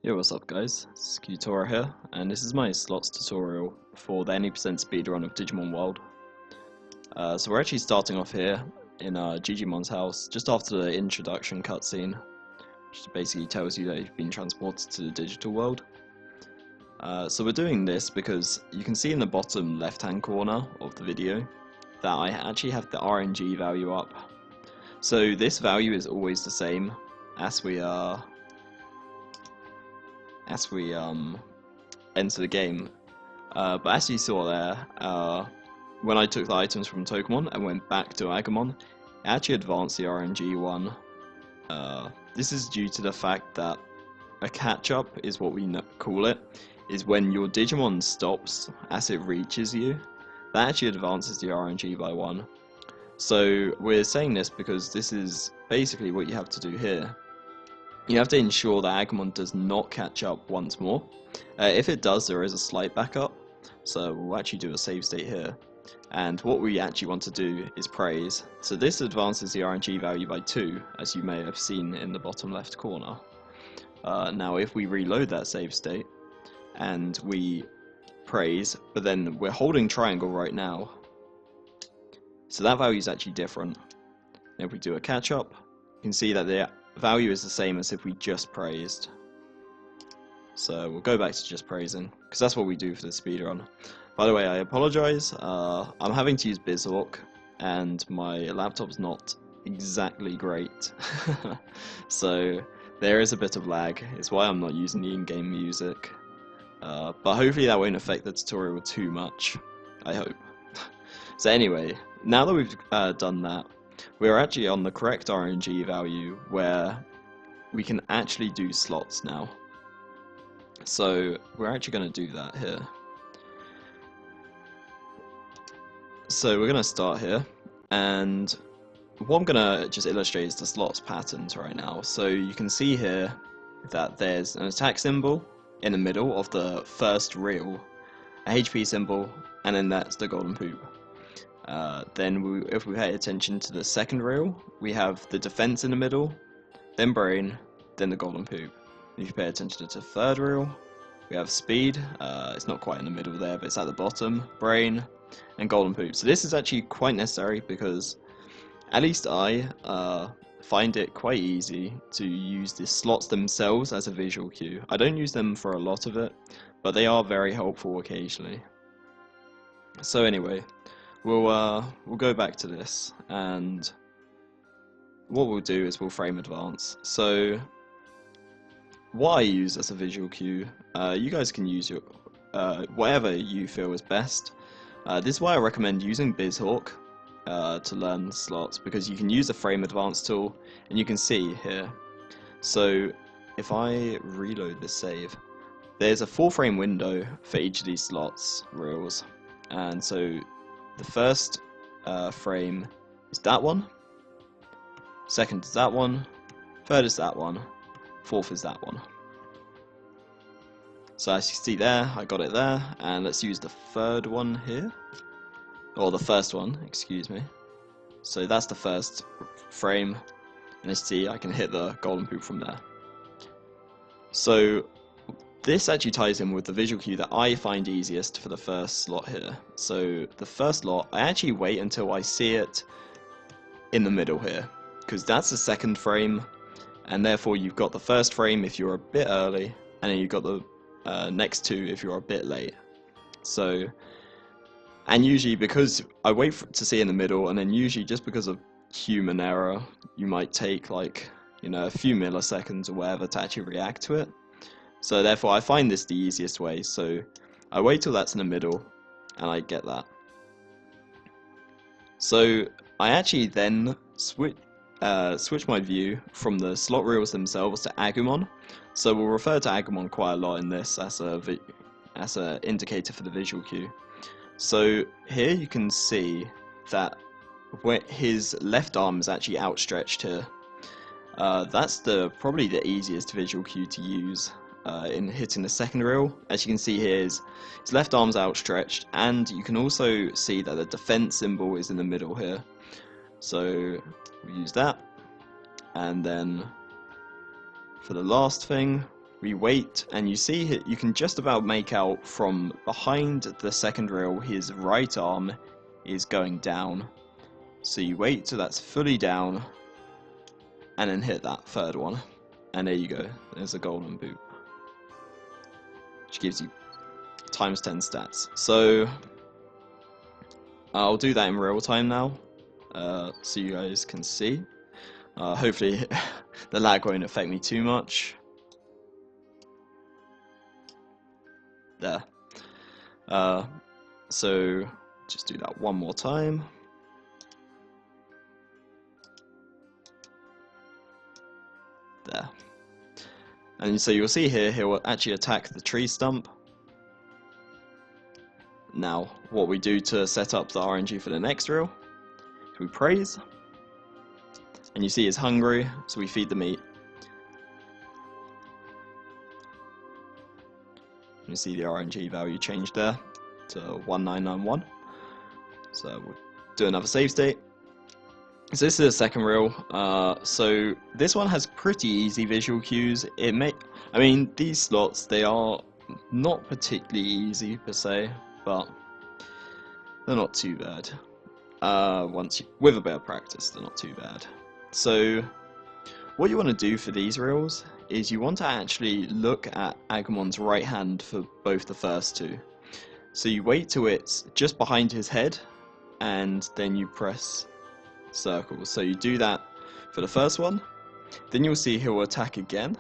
Yo, what's up guys, it's Tora here, and this is my slots tutorial for the 90% speedrun of Digimon World. So we're actually starting off here in Gigimon's house, just after the introduction cutscene, which basically tells you that you've been transported to the digital world. So we're doing this because you can see in the bottom left hand corner of the video that I actually have the RNG value up. So this value is always the same as we enter the game. But as you saw there, when I took the items from Togemon and went back to Agumon, it actually advanced the RNG one. This is due to the fact that a catch-up is what we call it, is when your Digimon stops as it reaches you. That actually advances the RNG by 1. So we're saying this because this is basically what you have to do here. You have to ensure that Agumon does not catch up once more. If it does, there is a slight backup, so we'll actually do a save state here. And what we actually want to do is praise. So this advances the RNG value by 2, as you may have seen in the bottom left corner. Now if we reload that save state, and we praise, but then we're holding triangle right now, so that value is actually different. And if we do a catch up, you can see that the value is the same as if we just praised. So we'll go back to just praising, because that's what we do for the speedrun. By the way, I apologise, I'm having to use BizHawk, and my laptop's not exactly great. So there is a bit of lag, it's why I'm not using the in-game music. But hopefully that won't affect the tutorial too much, I hope. So anyway, now that we've done that, we're actually on the correct RNG value where we can actually do slots now. So we're actually going to do that here. So we're going to start here, and what I'm going to just illustrate is the slots patterns right now. So you can see here that there's an attack symbol in the middle of the first reel, a HP symbol, and then that's the golden poop. Then if we pay attention to the second reel, we have the defense in the middle, then brain, then the golden poop. If you pay attention to the third reel, we have speed, it's not quite in the middle there, but it's at the bottom, brain, and golden poop. So this is actually quite necessary because at least I find it quite easy to use the slots themselves as a visual cue. I don't use them for a lot of it, but they are very helpful occasionally. So anyway, we'll go back to this, and what we'll do is we'll frame advance. So what I use as a visual cue, you guys can use your whatever you feel is best. This is why I recommend using BizHawk to learn slots, because you can use the frame advance tool, and you can see here. So if I reload this save, there's a 4-frame window for each of these slots reels, and so the first frame is that one, second is that one, third is that one, fourth is that one. So as you see there, I got it there, and let's use the third one here, or the first one, excuse me. So that's the first frame, and as you see, I can hit the golden poop from there. So this actually ties in with the visual cue that I find easiest for the first slot here. So the first slot, I actually wait until I see it in the middle here, because that's the second frame, and therefore you've got the first frame if you're a bit early, and then you've got the next two if you're a bit late. So, and usually because I wait to see in the middle, and then usually just because of human error, you might take like, you know, a few milliseconds or whatever to actually react to it. So therefore I find this the easiest way, so I wait till that's in the middle, and I get that. So I actually then switch my view from the slot reels themselves to Agumon. So we'll refer to Agumon quite a lot in this as a indicator for the visual cue. So here you can see that his left arm is actually outstretched here. That's probably the easiest visual cue to use in hitting the second reel. As you can see here, his left arm's outstretched, and you can also see that the defense symbol is in the middle here. So we use that, and then for the last thing, We wait, and you see you can just about make out from behind the second rail his right arm is going down. So you wait till that's fully down, and then hit that third one. And there you go, there's a golden boot, which gives you times 10 stats. So I'll do that in real time now, so you guys can see. Hopefully the lag won't affect me too much. There. So just do that one more time. There. And so you'll see here, he'll actually attack the tree stump. Now, what we do to set up the RNG for the next reel, we praise. And you see he's hungry, so we feed the meat. You see the RNG value change there to 1991. So we'll do another save state. So this is the second reel. So this one has pretty easy visual cues. I mean, these slots, they are not particularly easy per se, but they're not too bad. With a bit of practice, they're not too bad. So what you want to do for these reels is you want to actually look at Agumon's right hand for both the first two. So you wait till it's just behind his head, and then you press circle. So you do that for the first one, then you'll see he'll attack again.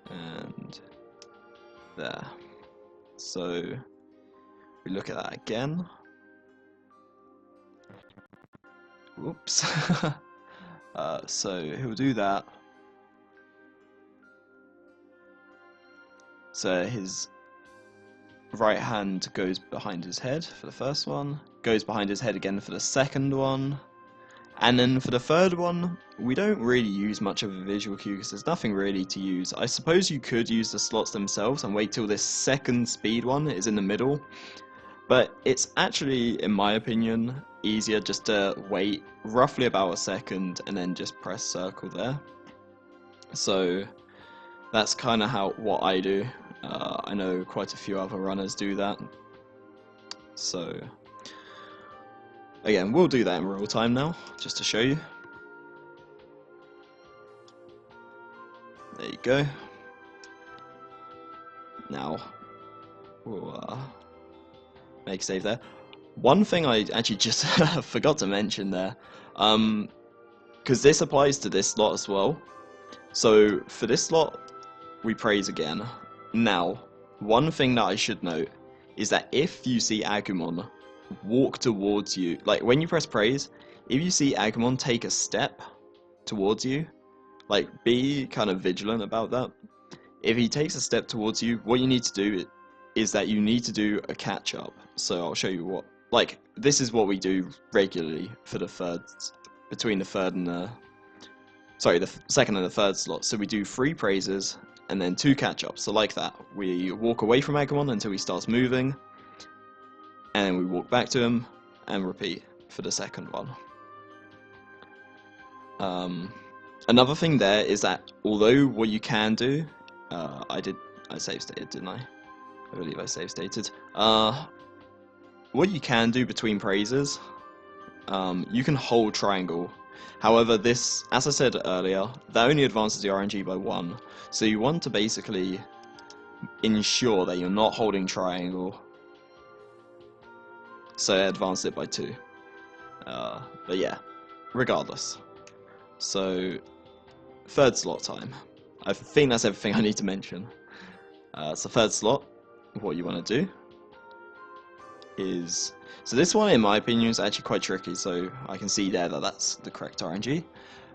And there. So we look at that again. Whoops. So he'll do that. So his right hand goes behind his head for the first one, goes behind his head again for the second one, and then for the third one, we don't really use much of a visual cue because there's nothing really to use. I suppose you could use the slots themselves and wait till this second speed one is in the middle, but it's actually, in my opinion, easier just to wait roughly about a second and then just press circle there. So that's kind of what I do. I know quite a few other runners do that. So again, we'll do that in real time now, just to show you. There you go. Now we'll make a save there. One thing I actually just forgot to mention there, because this applies to this slot as well. So for this slot, we praise again. Now, one thing that I should note is that if you see Agumon walk towards you, like when you press praise, if you see Agumon take a step towards you, like be kind of vigilant about that. If he takes a step towards you, what you need to do is that you need to do a catch up. So I'll show you what, like this is what we do regularly for the thirds, between the third and the second and the third slot. So we do 3 praises and then 2 catch-ups. So like that, we walk away from Agumon until he starts moving, and we walk back to him and repeat for the second one. Another thing there is that although what you can do, I save stated, didn't I? I believe I save stated. What you can do between praises, you can hold triangle. However, this, as I said earlier, that only advances the RNG by 1. So you want to basically ensure that you're not holding triangle. So advance it by 2. But yeah, regardless. So, third slot time. I think that's everything I need to mention. So third slot, what you want to do is... So this one, in my opinion, is actually quite tricky, so I can see there that that's the correct RNG.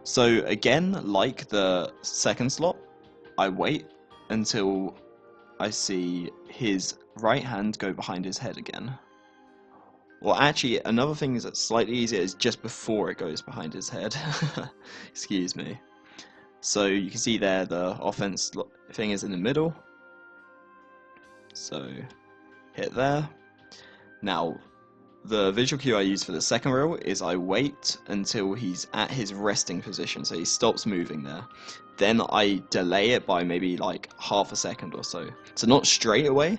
So again, like the second slot, I wait until I see his right hand go behind his head again. Well, actually, another thing that's slightly easier is just before it goes behind his head. Excuse me. So you can see there the offense thing is in the middle. So hit there. Now, the visual cue I use for the second reel is I wait until he's at his resting position, so he stops moving there. Then I delay it by maybe like half a second or so. So not straight away,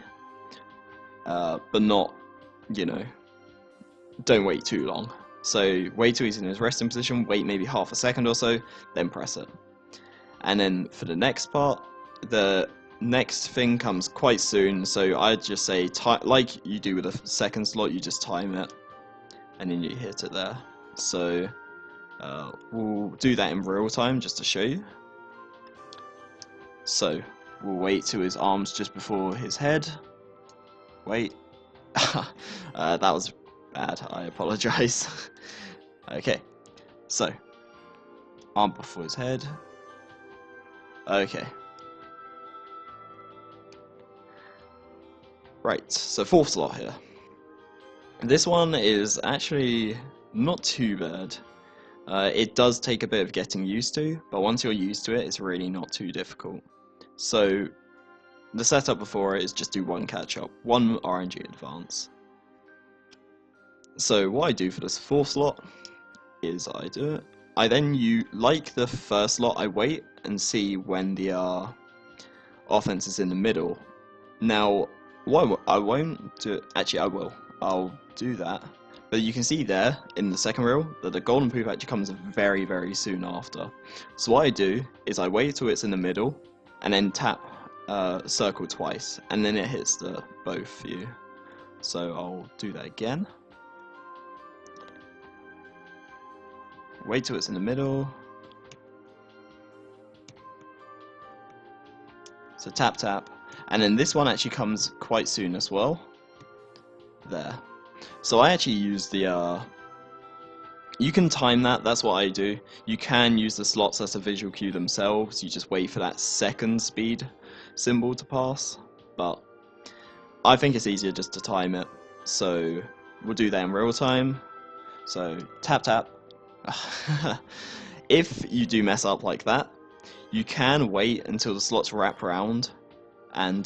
but not, you know, don't wait too long. So wait till he's in his resting position, wait maybe half a second or so, then press it. And then for the next part, the next thing comes quite soon, so I'd just say, like you do with the second slot, you just time it, and then you hit it there. So we'll do that in real time just to show you. So we'll wait till his arm's just before his head. Wait. That was bad, I apologize. Okay, so arm before his head. Okay. Right, so fourth slot here. This one is actually not too bad. It does take a bit of getting used to, but once you're used to it, it's really not too difficult. So the setup before it is just do one catch up, one RNG advance. So what I do for this fourth slot is I do it. I then, like the first slot, I wait and see when the offense is in the middle. Now, what I won't do, actually I will, I'll do that. But you can see there, in the second reel, that the golden poop actually comes very, very soon after. So what I do, is I wait till it's in the middle, and then tap circle twice, and then it hits the both for you. So I'll do that again. Wait till it's in the middle. So tap tap. And then this one actually comes quite soon as well. There. So I actually use the you can time that, that's what I do. You can use the slots as a visual cue themselves, you just wait for that second speed symbol to pass, but I think it's easier just to time it. So we'll do that in real time. So tap tap. If you do mess up like that, you can wait until the slots wrap around and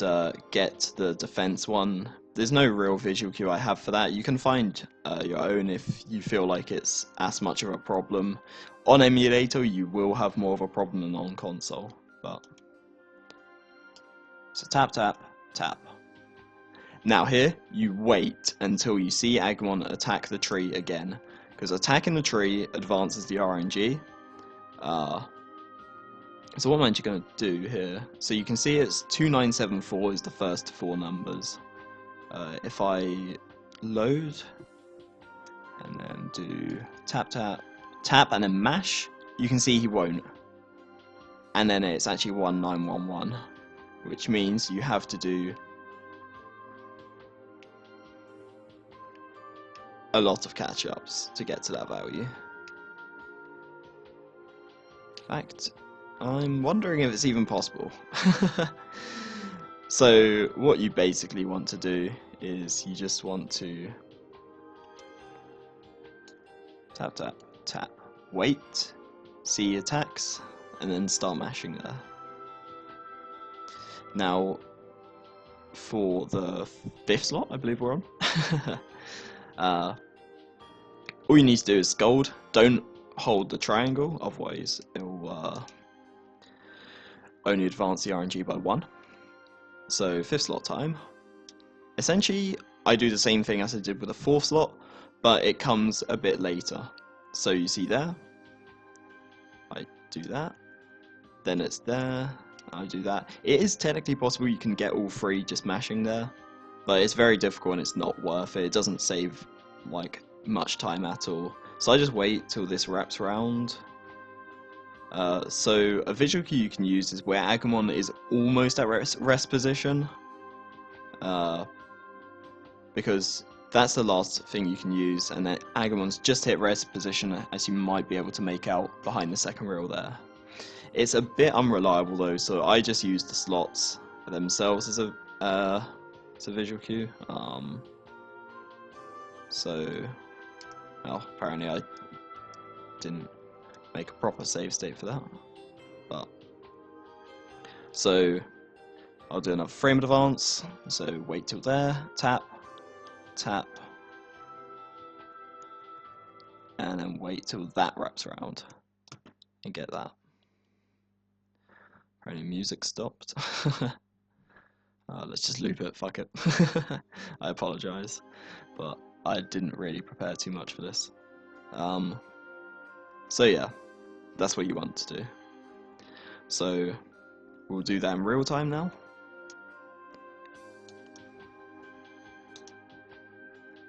get the defense one. There's no real visual cue I have for that. You can find your own if you feel like it's as much of a problem. On emulator, you will have more of a problem than on console. But so tap tap tap. Now here, you wait until you see Agumon attack the tree again, because attacking the tree advances the RNG. So what am I actually going to do here? So you can see it's 2974 is the first four numbers. If I load, and then do tap tap tap and then mash, you can see he won't. And then it's actually 1911, which means you have to do a lot of catch-ups to get to that value. In fact, I'm wondering if it's even possible. So what you basically want to do is you just want to tap tap tap, wait, see attacks, and then start mashing there. Now for the fifth slot, I believe we're on. All you need to do is scold. Don't hold the triangle, otherwise it will only advance the RNG by 1. So fifth slot time. Essentially, I do the same thing as I did with the fourth slot, but it comes a bit later. So you see there, I do that, then it's there, I do that. It is technically possible you can get all three just mashing there, but it's very difficult and it's not worth it. It doesn't save like much time at all. So I just wait till this wraps around. So a visual cue you can use is where Agumon is almost at rest position, because that's the last thing you can use, and then Agumon's just hit rest position, as you might be able to make out behind the second reel there. It's a bit unreliable though, so I just use the slots themselves as a visual cue. Well, apparently I didn't make a proper save state for that, but so I'll do another frame advance. So wait till there, tap tap and then wait till that wraps around and get that. Apparently music stopped. Let's just loop it, fuck it. I apologize, but I didn't really prepare too much for this. So yeah, that's what you want to do. So we'll do that in real time now.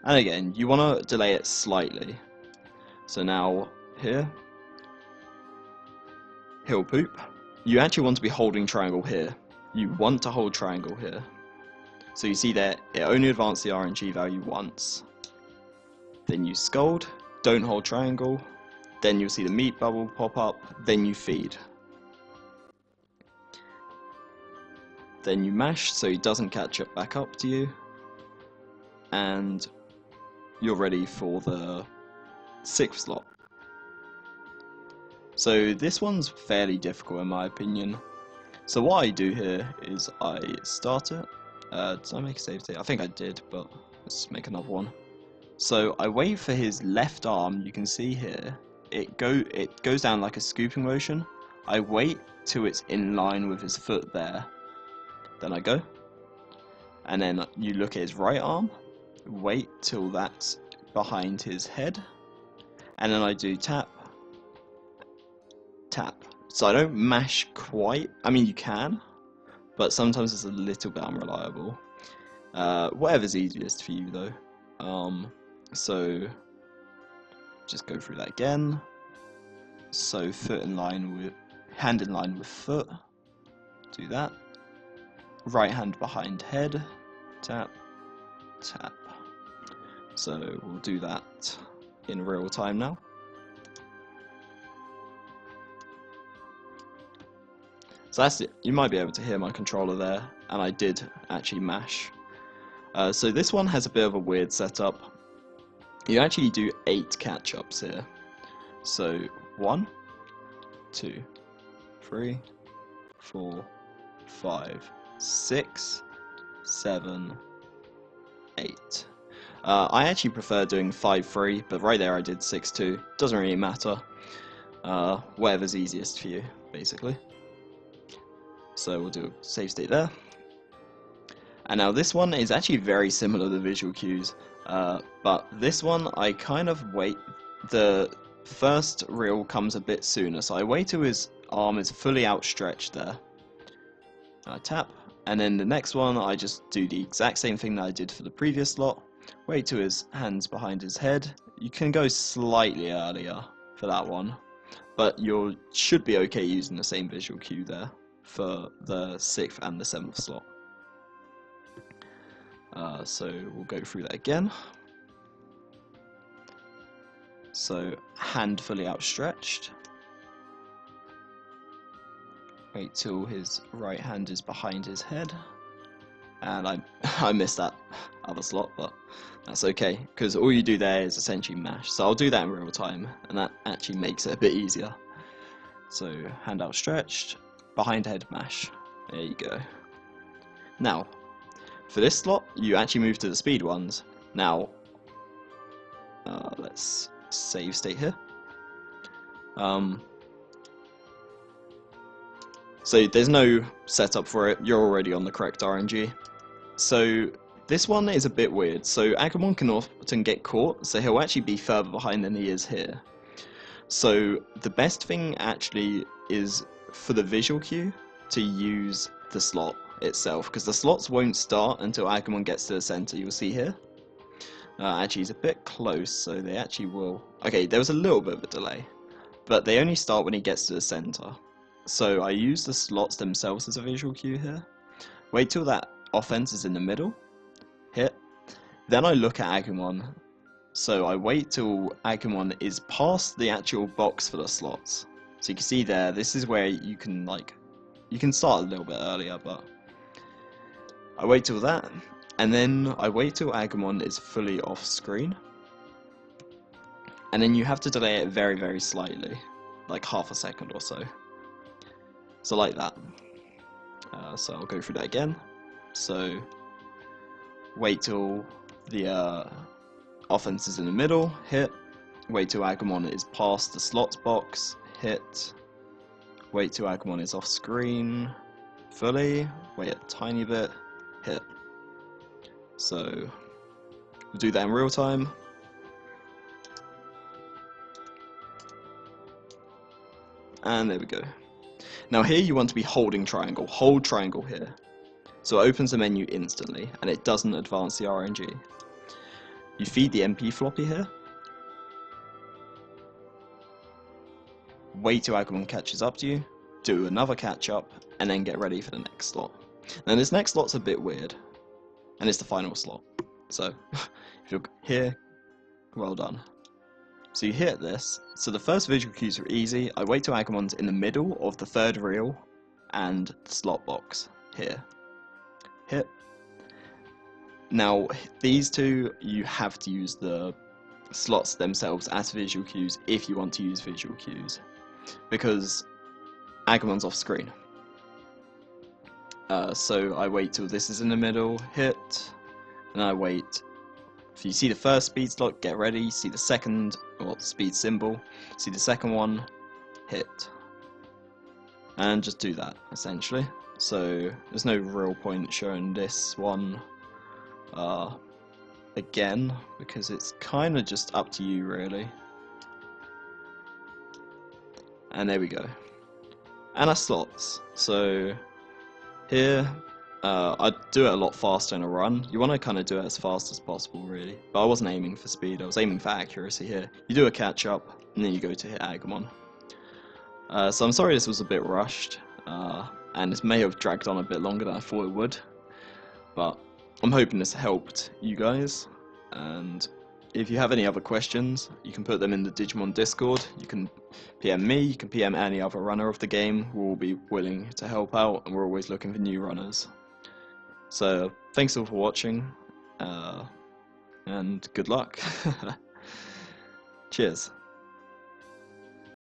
And again, you want to delay it slightly. So now here, hill poop. You actually want to be holding triangle here. You want to hold triangle here. So you see that it only advanced the RNG value once. Then you scold, don't hold triangle. Then you'll see the meat bubble pop up, then you feed. Then you mash so it doesn't catch it back up to you. And you're ready for the 6th slot. So this one's fairly difficult in my opinion. So what I do here is I start it. Did I make a save state? I think I did, but let's make another one. So I wait for his left arm, you can see here, it goes down like a scooping motion. I wait till it's in line with his foot there. Then I go. And then you look at his right arm, wait till that's behind his head. And then I do tap, tap. So I don't mash quite. I mean, you can, but sometimes it's a little bit unreliable. Whatever's easiest for you though. So just go through that again. So foot in line with, hand in line with foot. Do that. Right hand behind head. Tap, tap. So we'll do that in real time now. So that's it. You might be able to hear my controller there, and I did actually mash. So this one has a bit of a weird setup. You actually do 8 catch-ups here. So 1, 2, 3, 4, 5, 6, 7, 8. I actually prefer doing 5-3, but right there I did 6-2. Doesn't really matter. Whatever's easiest for you, basically. So we'll do a save state there. And now this one is actually very similar to the visual cues, but this one I kind of wait. The first reel comes a bit sooner, so I wait till his arm is fully outstretched there. I tap, and then the next one I just do the exact same thing that I did for the previous slot. Wait till his hands behind his head. You can go slightly earlier for that one, but you should be okay using the same visual cue there for the 6th and the 7th slot. So we'll go through that again. So hand fully outstretched. Wait till his right hand is behind his head. And I missed that other slot, but that's okay, because all you do there is essentially mash. So I'll do that in real time, and that actually makes it a bit easier. So hand outstretched, behind head mash. There you go. Now, for this slot, you actually move to the speed ones. Now, let's save state here. So there's no setup for it, you're already on the correct RNG. So this one is a bit weird. So Agumon can often get caught, so he'll actually be further behind than he is here. So the best thing actually is for the visual cue to use the slot itself, because the slots won't start until Agumon gets to the center. You'll see here. Actually, he's a bit close, so they actually will. Okay, there was a little bit of a delay, but they only start when he gets to the center. So I use the slots themselves as a visual cue here. Wait till that offense is in the middle. Hit. Then I look at Agumon. So I wait till Agumon is past the actual box for the slots. So you can see there, this is where you can start a little bit earlier, but I wait till that, and then I wait till Agumon is fully off screen. And then you have to delay it very, very slightly, like half a second or so. So like that. So I'll go through that again. So wait till the offense is in the middle, hit, wait till Agumon is past the slots box, hit. Wait till Agumon is off screen fully, wait a tiny bit, hit. So we'll do that in real time. And there we go. Now here you want to be holding triangle. Hold triangle here. So it opens the menu instantly, and it doesn't advance the RNG. You feed the MP floppy here. Wait till Agumon catches up to you. Do another catch up, and then get ready for the next slot. Now this next slot's a bit weird, and it's the final slot. So if you're here, well done. So you hit this. So the first visual cues are easy. I wait till Agumon's in the middle of the third reel and the slot box here. Hit. Now these two, you have to use the slots themselves as visual cues if you want to use visual cues, because Agumon's off screen. So I wait till this is in the middle, hit, and I wait. If you see the first speed slot, get ready. See the second, or speed symbol. See the second one, hit. And just do that, essentially. So there's no real point showing this one again, because it's kind of just up to you, really. And there we go. And our slots. So here, I'd do it a lot faster in a run. You want to kind of do it as fast as possible, really. But I wasn't aiming for speed, I was aiming for accuracy here. You do a catch up, and then you go to hit Agumon. So I'm sorry this was a bit rushed, and this may have dragged on a bit longer than I thought it would. But I'm hoping this helped you guys. And if you have any other questions, you can put them in the Digimon Discord. You can PM me, you can PM any other runner of the game. We'll be willing to help out, and we're always looking for new runners. So thanks all for watching, and good luck. Cheers.